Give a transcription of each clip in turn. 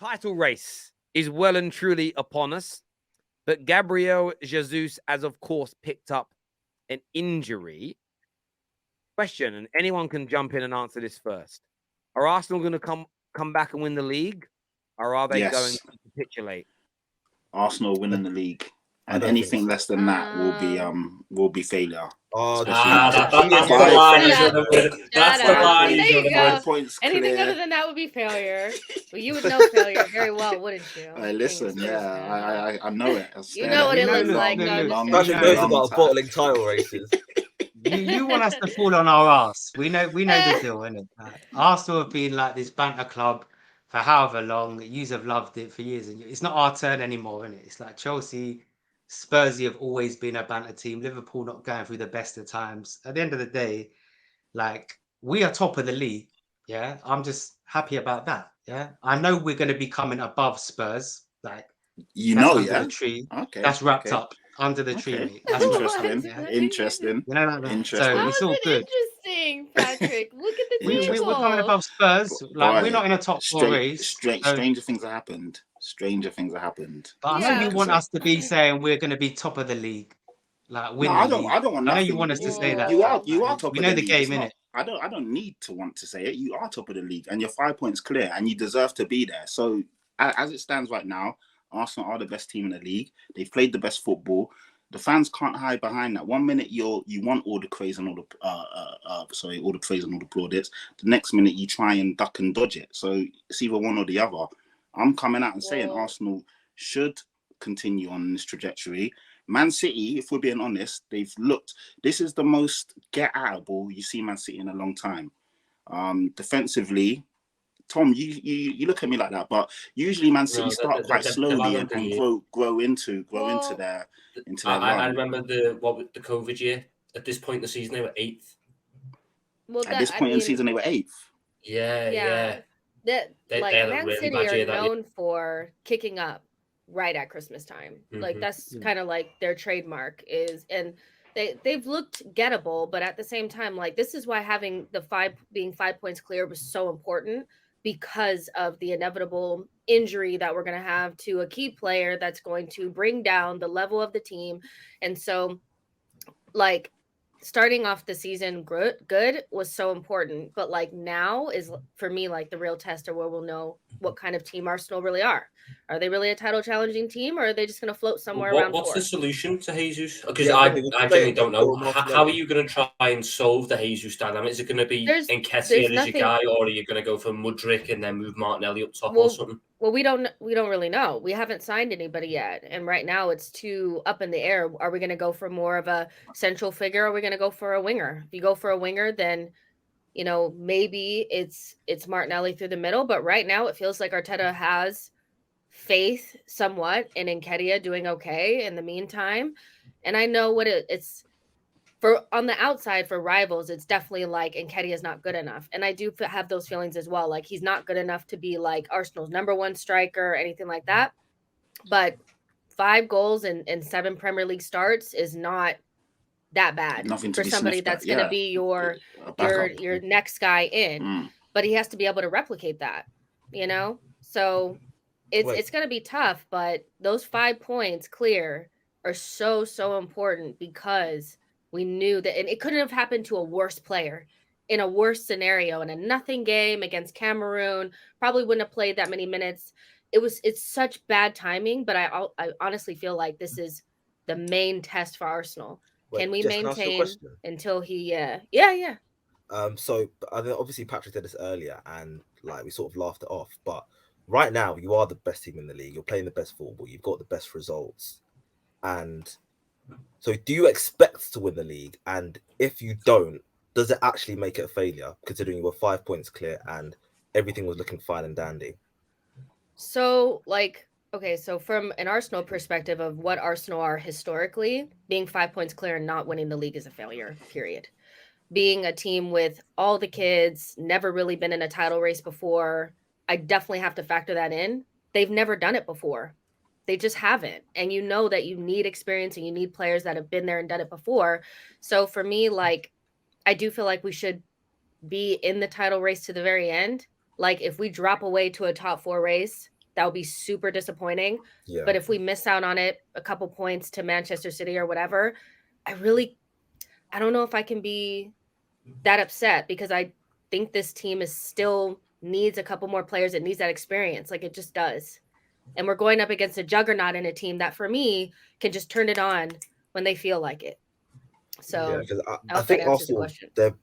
title race is well and truly upon us, but Gabriel Jesus has, of course, picked up an injury. Question, and anyone can jump in and answer this first. Are Arsenal going to come back and win the league, or are they going to capitulate? Arsenal winning the league, and anything less than that will be failure. Oh, that's the line you should have put. That's the line you should have put. Anything other than that would be failure. Well, you would know failure very well, wouldn't you? Hey, listen, I know it. You know what it looks like. Patrick knows about bottling title races. You want us to fall on our ass. We know the deal, innit? Arsenal have been like this banter club for however long. You have loved it for years, and it's not our turn anymore, innit? It's like Chelsea, Spursy have always been a banter team. Liverpool not going through the best of times. At the end of the day, like, we are top of the league. Yeah, I'm just happy about that. Yeah, I know we're going to be coming above Spurs. Like, the tree. Okay, that's wrapped up under the tree. Mate. That's interesting. You know, like that. So it's all good. Interesting, Patrick. Look at the table. We're coming above Spurs. Like, we're not in a top four race. Stranger things have happened. But I know you want us to be saying we're going to be top of the league. Like, win. I don't want. I know you want us to say that. You are top. We know the game, innit? I don't need to want to say it. You are top of the league, and you're 5 points clear, and you deserve to be there. So, as it stands right now, Arsenal are the best team in the league. They've played the best football. The fans can't hide behind that. 1 minute you want all the praise and all the all the praise and all the plaudits. The next minute you try and duck and dodge it. So it's either one or the other. I'm coming out and saying Arsenal should continue on this trajectory. Man City, if we're being honest, they've looked. This is the most get-outable you see Man City in a long time. Defensively, Tom, you look at me like that, but usually Man City start quite slowly and grow into their run. I remember the COVID year. At this point in the season, they were 8th. Well, at this point in the season, they were 8th. Yeah. Man City are known for kicking up right at Christmas time. Mm-hmm. Like, that's kind of like their trademark is, and they've looked gettable, but at the same time, like, this is why having being 5 points clear was so important, because of the inevitable injury that we're going to have to a key player that's going to bring down the level of the team. And so, like, starting off the season good was so important, but like now is for me like the real test of where we'll know what kind of team Arsenal really are. Are they really a title challenging team, or are they just going to float somewhere around? What's the solution to Jesus? Because I genuinely don't know. How are you going to try and solve the Jesus dynamic? Is it going to be Nketiah as your guy, or are you going to go for Mudryk and then move Martinelli up top or something? Well, we don't really know. We haven't signed anybody yet, and right now it's too up in the air. Are we going to go for more of a central figure, or are we going to go for a winger? If you go for a winger, then maybe it's Martinelli through the middle. But right now, it feels like Arteta has faith somewhat in Nketiah doing okay in the meantime. And I know what it's for on the outside for rivals. It's definitely like Nketiah is not good enough. And I do have those feelings as well. Like, he's not good enough to be like Arsenal's number one striker or anything like that. But 5 goals and 7 Premier League starts is not that bad for somebody that's going to be your next guy in. But he has to be able to replicate that, So it's going to be tough, but those 5 points clear are so important, because we knew that, and it couldn't have happened to a worse player in a worse scenario, in a nothing game against Cameroon. Probably wouldn't have played that many minutes. It's such bad timing, but I honestly feel like this is the main test for Arsenal. Can we maintain until he? Yeah. So I think obviously Patrick did this earlier, and like we sort of laughed it off. But right now, you are the best team in the league. You're playing the best football. You've got the best results, and so do you expect to win the league? And if you don't, does it actually make it a failure, considering you were 5 points clear and everything was looking fine and dandy? So, okay, so from an Arsenal perspective of what Arsenal are historically, being 5 points clear and not winning the league is a failure, period. Being a team with all the kids, never really been in a title race before, I definitely have to factor that in. They've never done it before. They just haven't. And you know that you need experience and you need players that have been there and done it before. So for me, I do feel like we should be in the title race to the very end. Like, if we drop away to a top 4 race, that would be super disappointing. Yeah. But if we miss out on it, a couple points to Manchester City or whatever, I don't know if I can be that upset, because I think this team is still needs a couple more players. It needs that experience. Like, it just does. And we're going up against a juggernaut in a team that, for me, can just turn it on when they feel like it. So yeah, because I think Arsenal, they're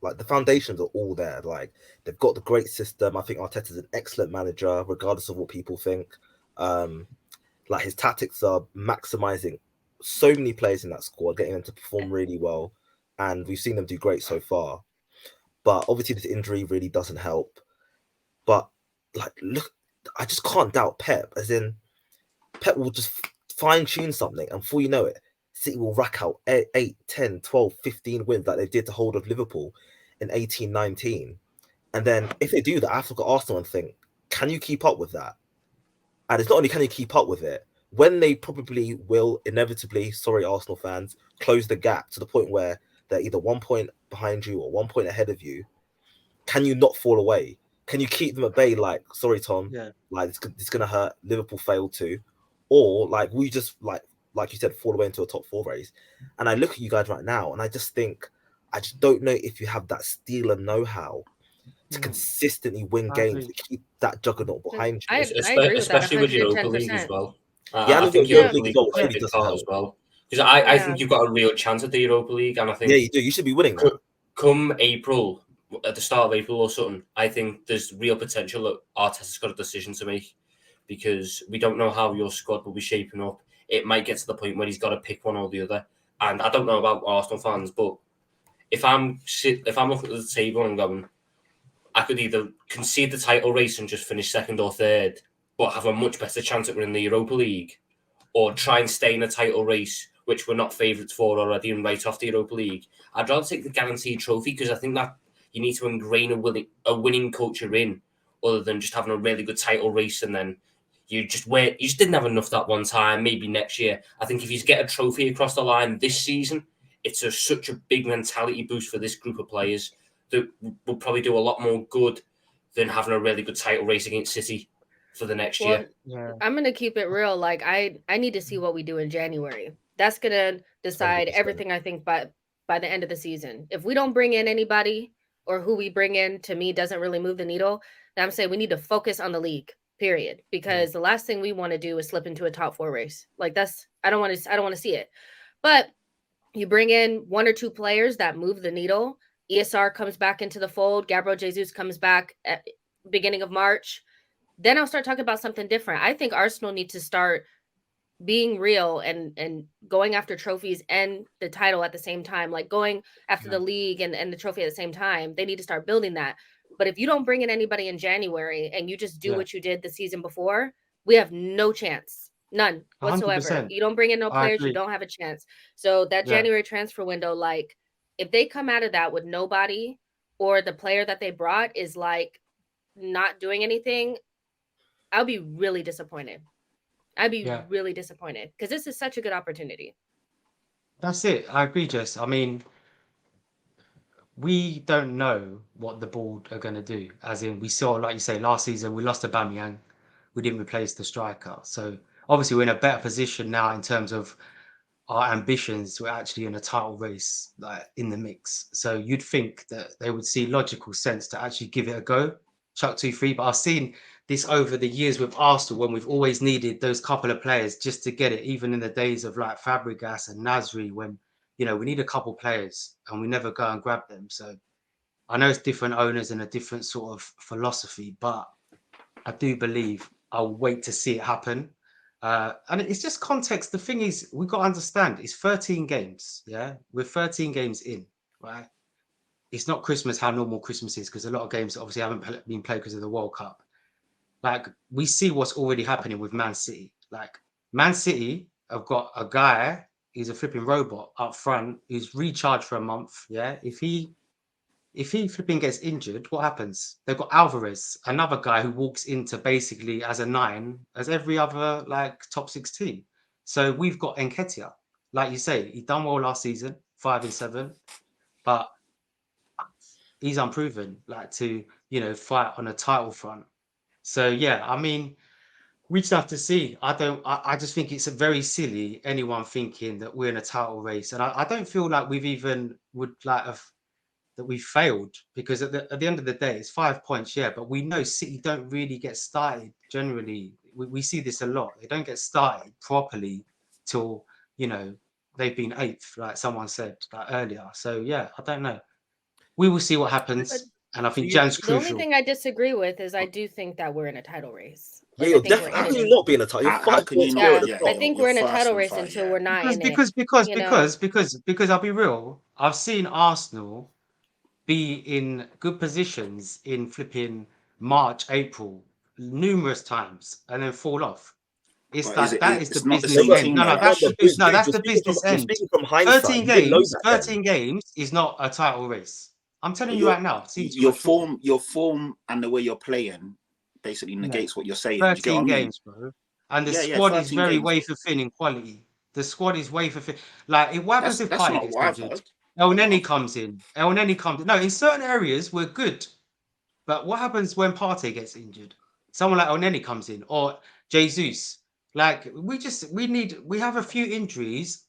like the foundations are all there. Like, they've got the great system. I think Arteta's an excellent manager, regardless of what people think. Like, his tactics are maximizing so many players in that squad, getting them to perform really well, and we've seen them do great so far. But obviously, this injury really doesn't help. But like, look, I just can't doubt Pep. As in, Pep will just fine tune something, and before you know it, City will rack out 8, 10, 12, 15 wins like they did to hold of Liverpool in 18-19. And then if they do that, I have to look at Arsenal and think, can you keep up with that? And it's not only can you keep up with it, when they probably will inevitably, sorry Arsenal fans, close the gap to the point where they're either 1 point behind you or 1 point ahead of you, can you not fall away? Can you keep them at bay? Like, sorry, Tom, like it's gonna hurt. Liverpool failed to, or like we just like you said, fall away into a top 4 race. And I look at you guys right now, and I just think, I just don't know if you have that steel and know-how to consistently win games, to keep that juggernaut behind you. I agree with that, especially with Europa League as well. Yeah, I think Europa League will plays a big part as well. Because I think you've got a real chance at the Europa League, and I think you do. You should be winning that. Come April, at the start of April or something, I think there's real potential that Arteta's got a decision to make, because we don't know how your squad will be shaping up. It might get to the point where he's got to pick one or the other. And I don't know about Arsenal fans, but if I'm looking at the table and going, I could either concede the title race and just finish second or third, but have a much better chance at winning the Europa League, or try and stay in a title race, which we're not favourites for already, and right off the Europa League. I'd rather take the guaranteed trophy, because I think that you need to ingrain a winning culture in, other than just having a really good title race and then you just didn't have enough that one time, maybe next year. I think if you get a trophy across the line this season, it's such a big mentality boost for this group of players that will probably do a lot more good than having a really good title race against City for the next year. Yeah. I'm going to keep it real. Like, I need to see what we do in January. That's going to decide 100%. Everything, I think, by the end of the season. If we don't bring in anybody, or who we bring in, to me, doesn't really move the needle, then I'm saying we need to focus on the league, period. Because the last thing we want to do is slip into a top 4 race. Like, I don't want to see it. But you bring in 1 or 2 players that move the needle. ESR comes back into the fold. Gabriel Jesus comes back at beginning of March. Then I'll start talking about something different. I think Arsenal need to start being real and going after trophies and the title at the same time, like going after the league and the trophy at the same time. They need to start building that. But if you don't bring in anybody in January and you just do what you did the season before, we have no chance. None whatsoever. 100%. You don't bring in no players, you don't have a chance. So that January transfer window, like, if they come out of that with nobody, or the player that they brought is like not doing anything, I'll be really disappointed. I'd be really disappointed, because this is such a good opportunity. That's it. I agree, Jess. I mean, we don't know what the board are going to do. As in, we saw, like you say, last season, we lost Aubameyang. We didn't replace the striker. So obviously we're in a better position now in terms of our ambitions. We're actually in a title race, like, in the mix. So you'd think that they would see logical sense to actually give it a go, chuck 2-3. But I've seen this over the years with Arsenal, when we've always needed those couple of players just to get it, even in the days of like Fabregas and Nasri, when, you know, we need a couple players and we never go and grab them. So I know it's different owners and a different sort of philosophy, but I do believe I'll wait to see it happen. And it's just context. The thing is, we've got to understand, it's 13 games. Yeah, we're 13 games in, right? It's not Christmas, how normal Christmas is, because a lot of games obviously haven't been played because of the World Cup. Like, we see what's already happening with Man City. Like, Man City have got a guy, he's a flipping robot up front, who's recharged for a month. Yeah, if he flipping gets injured, what happens? They've got Alvarez, another guy who walks into basically as a 9, as every other like top 6 team. So we've got Nketiah, like you say, he done well last season, 5 and 7, but he's unproven, like, to, you know, fight on a title front. So yeah, I mean, we just have to see. I just think it's a very silly anyone thinking that we're in a title race, and I don't feel like we've even would like have that we failed, because at the end of the day, it's 5 points, yeah, but we know City don't really get started generally. We see this a lot. They don't get started properly till, they've been eighth, like someone said like earlier. So yeah, I don't know. We will see what But happens. And I think you- Jan's the only crucial. thing I disagree with is I do think that we're in a title race. Yeah, Like, I you're think we're definitely. in How it. can you not be in a title? You're How 5 can you points not? clear Yeah, at the Yeah, I top. think you're we're in a first title and race five. until Yeah. we're not Because in it. because because You know, because I'll be real, I've seen Arsenal be in good positions in flipping March, April numerous times and then fall off. It's But is like it? that is the It's not the No, business same but end. team No, though, no, that's Ash. the Boots, no, Boots, that's the business you're end. speaking from hindsight. 13 You didn't know games, that then. 13 games is not a title race. I'm telling But you right now, I've seen too your much football. form, and the way you're playing basically No, negates what you're saying. Do you get what 13 I mean? games, bro. And the Yeah, squad is 13 very games. wafer thin in quality. The squad is wafer thin. Like, what happens if That's Partey not gets what I've injured? heard. El I've Neni not. comes in. El Neni comes in. No, in certain areas, we're good. But what happens when Partey gets injured? Someone like El Neni comes in, or Jesus. Like, we have a few injuries.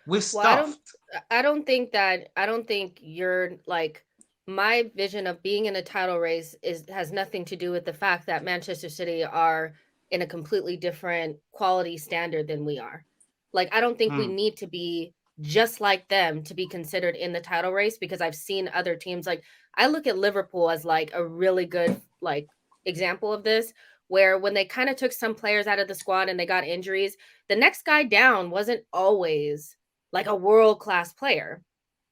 We're well, stuffed. I don't think you're like, my vision of being in a title race has nothing to do with the fact that Manchester City are in a completely different quality standard than we are. Like, I don't think we Mm. need to be just like them to be considered in the title race, because I've seen other teams, like, I look at Liverpool as like a really good like example of this, where when they kind of took some players out of the squad and they got injuries, the next guy down wasn't always like a world class player,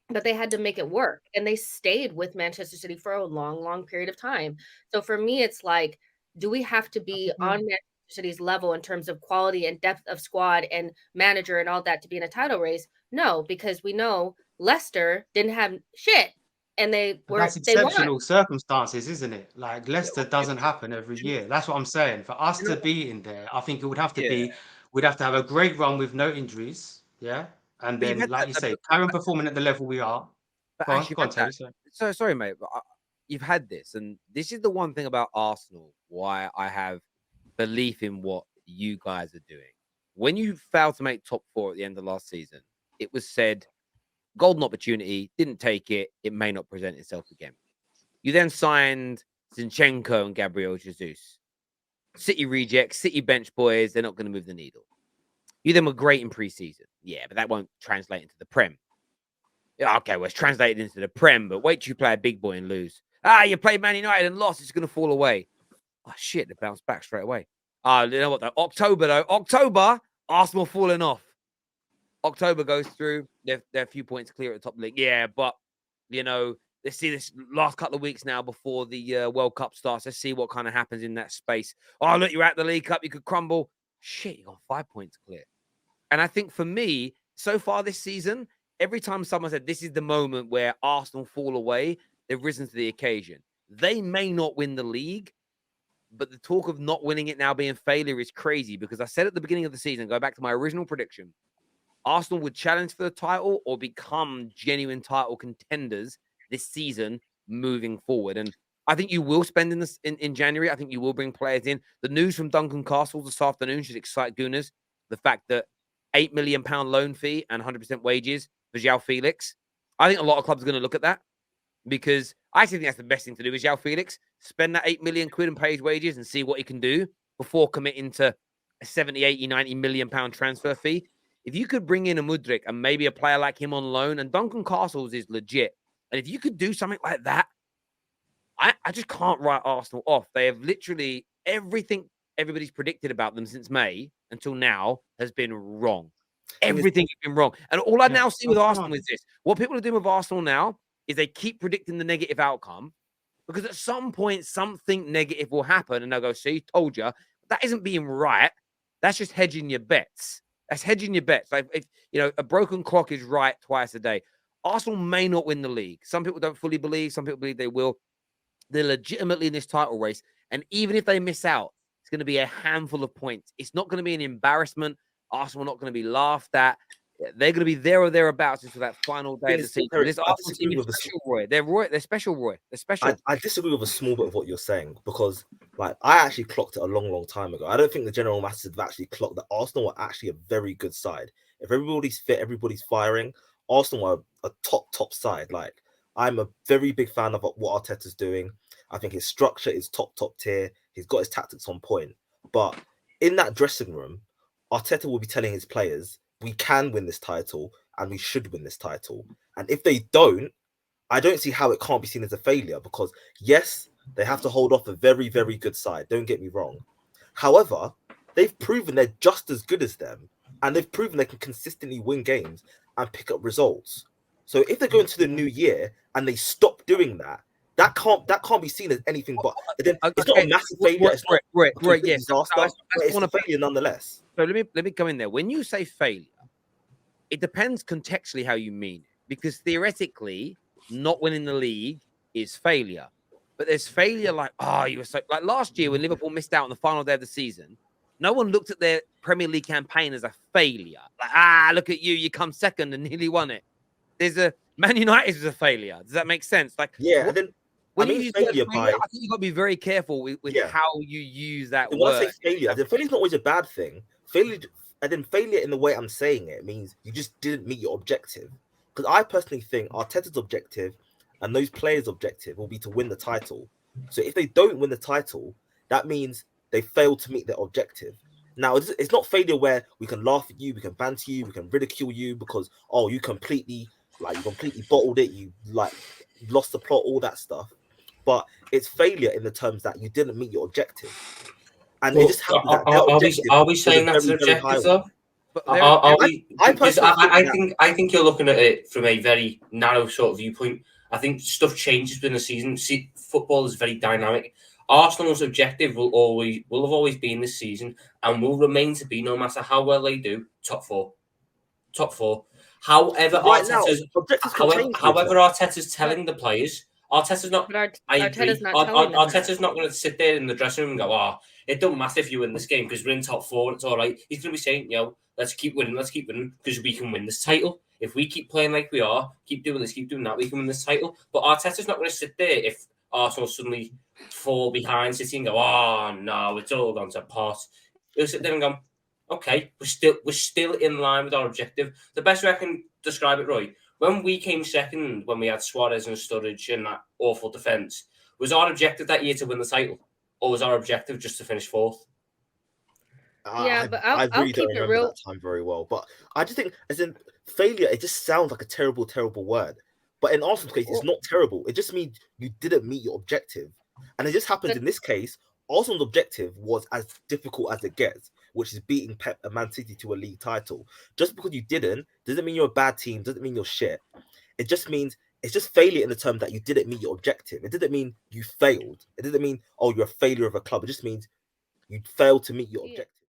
but they had to make it work. And they stayed with Manchester City for a long, long period of time. So for me, it's like, do we have to be on Manchester City's level in terms of quality and depth of squad and manager and all that to be in a title race? No, because we know Leicester didn't have shit and But that's they won. exceptional circumstances, isn't it? Like Leicester doesn't happen every year. That's what I'm saying. For us You to know, be in there, I think it would have to yeah. be, we'd have to have a great run with no injuries. Yeah. And But you've then, had like that, you say, carry on performing at the level we are. but Go Ash, on, you've go on, had that. Terry. Sorry. So sorry, mate. But you've had this, and this is the one thing about Arsenal why I have belief in what you guys are doing. When you failed to make top 4 at the end of last season, it was said golden opportunity, didn't take it. It may not present itself again. You then signed Zinchenko and Gabriel Jesus. City rejects, City bench boys, they're not going to move the needle. You then were great in preseason. Yeah, but that won't translate into the Prem. Yeah, okay, well, it's translated into the Prem, but wait till you play a big boy and lose. You played Man United and lost, it's going to fall away. Oh, shit, they bounced back straight away. You know what, though? October, Arsenal falling off. October goes through, they're a few points clear at the top of the league. Yeah, but, let's see this last couple of weeks now before the World Cup starts. Let's see what kind of happens in that space. Oh, look, you're at the League Cup, you could crumble. Shit, you got 5 points clear. And I think for me, so far this season, every time someone said this is the moment where Arsenal fall away, they've risen to the occasion. They may not win the league, but the talk of not winning it now being failure is crazy, because I said at the beginning of the season, go back to my original prediction, Arsenal would challenge for the title or become genuine title contenders this season moving forward. And I think you will spend in January. I think you will bring players in. The news from Duncan Castle this afternoon should excite Gooners. The fact that £8 million loan fee and 100% wages for João Felix. I think a lot of clubs are going to look at that, because I actually think that's the best thing to do with João Felix. Spend that £8 million and pay his wages and see what he can do before committing to a 70, 80, 90 million pound transfer fee. If you could bring in a Mudryk and maybe a player like him on loan, and Duncan Castles is legit, and if you could do something like that, I just can't write Arsenal off. They have literally everything everybody's predicted about them since May until now has been wrong. Everything has been wrong. And all I now see with Arsenal is this. What people are doing with Arsenal now is they keep predicting the negative outcome, because at some point something negative will happen and they'll go, see, told you. That isn't being right. That's just hedging your bets. That's hedging your bets. Like, if a broken clock is right twice a day. Arsenal may not win the league. Some people don't fully believe. Some people believe they will. They're legitimately in this title race. And even if they miss out, it's going to be a handful of points. It's not going to be an embarrassment. Arsenal are not going to be laughed at. They're going to be there or thereabouts until that final day of the is, season. Terrace, This I Arsenal team disagree is with the special, Roy. They're special, Roy. They're special. I disagree with a small bit of what you're saying, because like I actually clocked it a long time ago. I don't think the general masses have actually clocked that Arsenal are actually a very good side. If everybody's fit, everybody's firing, Arsenal are a top side. Like, I'm a very big fan of what Arteta's doing. I think his structure is top tier. He's got his tactics on point. But in that dressing room, Arteta will be telling his players, we can win this title and we should win this title. And if they don't, I don't see how it can't be seen as a failure, because yes, they have to hold off a very good side. Don't get me wrong. However, they've proven they're just as good as them, and they've proven they can consistently win games and pick up results. So if they go into the new year and they stop doing that, that can't be seen as anything but. It's not a massive failure. It's not a complete disaster, but it's a failure nonetheless. So let me come in there. When you say failure, it depends contextually how you mean it, because theoretically, not winning the league is failure. But there's failure like, you were so, like last year when Liverpool missed out on the final day of the season, no one looked at their Premier League campaign as a failure. Like, look at you, you come second and nearly won it. There's a Man United is a failure. Does that make sense? Like, yeah, and then when you use failure, I think you've got to be very careful with how you use that word. When I say failure, then failure is not always a bad thing. Failure in the way I'm saying it means you just didn't meet your objective. Because I personally think Arteta's objective and those players' objective will be to win the title. So if they don't win the title, that means they failed to meet their objective. Now, it's not failure where we can laugh at you, we can banter you, we can ridicule you because, you completely bottled it, you like lost the plot, all that stuff. But it's failure in the terms that you didn't meet your objective. And it just happens that are we saying that's an objective though? I think you're looking at it from a very narrow sort of viewpoint. I think stuff changes within the season. See, football is very dynamic. Arsenal's objective will have always been this season and will remain to be, no matter how well they do, top four. However, Arteta's telling the players, Arteta's not. Arteta's not going to sit there in the dressing room and go, it don't matter if you win this game because we're in top four. It's all right. He's going to be saying, let's keep winning because we can win this title. If we keep playing like we are, keep doing this, keep doing that, we can win this title. But Arteta's not going to sit there if Arsenal suddenly fall behind City and go, no, it's all gone to pot. He'll sit there and go, okay, we're still in line with our objective. The best way I can describe it, Roy, when we came second, when we had Suarez and Sturridge and that awful defence, was our objective that year to win the title? Or was our objective just to finish fourth? Yeah, but I really don't remember that time very well. But I just think, as in failure, it just sounds like a terrible word. But in Arsenal's case, it's not terrible. It just means you didn't meet your objective. And it just happens in this case, Arsenal's objective was as difficult as it gets, which is beating Pep and Man City to a league title. Just because you didn't, doesn't mean you're a bad team, doesn't mean you're shit. It just means it's just failure in the term that you didn't meet your objective. It didn't mean you failed. It didn't mean, you're a failure of a club. It just means you failed to meet your objective.